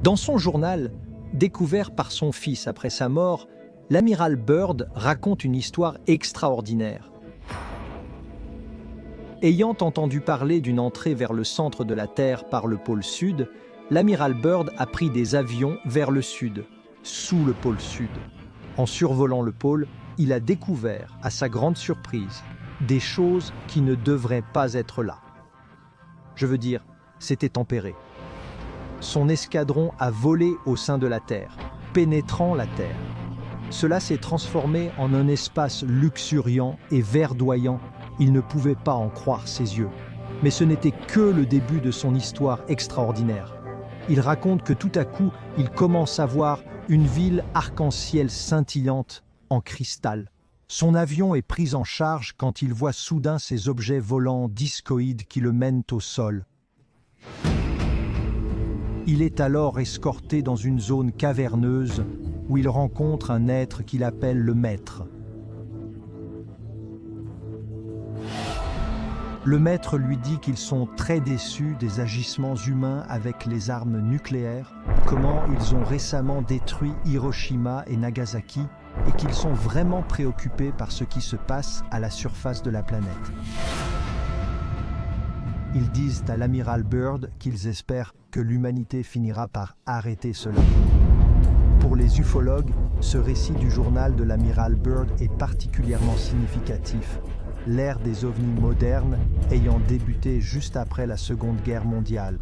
Dans son journal, découvert par son fils après sa mort, l'amiral Byrd raconte une histoire extraordinaire. Ayant entendu parler d'une entrée vers le centre de la Terre par le pôle Sud, l'amiral Byrd a pris des avions vers le Sud, sous le pôle Sud. En survolant le pôle, il a découvert, à sa grande surprise, des choses qui ne devraient pas être là. Je veux dire, c'était tempéré. Son escadron a volé au sein de la Terre, pénétrant la Terre. Cela s'est transformé en un espace luxuriant et verdoyant. Il ne pouvait pas en croire ses yeux. Mais ce n'était que le début de son histoire extraordinaire. Il raconte que tout à coup, il commence à voir une ville arc-en-ciel scintillante en cristal. Son avion est pris en charge quand il voit soudain ces objets volants discoïdes qui le mènent au sol. Il est alors escorté dans une zone caverneuse où il rencontre un être qu'il appelle le Maître. Le Maître lui dit qu'ils sont très déçus des agissements humains avec les armes nucléaires, comment ils ont récemment détruit Hiroshima et Nagasaki et qu'ils sont vraiment préoccupés par ce qui se passe à la surface de la planète. Ils disent à l'amiral Byrd qu'ils espèrent que l'humanité finira par arrêter cela. Pour les ufologues, ce récit du journal de l'amiral Byrd est particulièrement significatif, l'ère des ovnis modernes ayant débuté juste après la Seconde Guerre mondiale.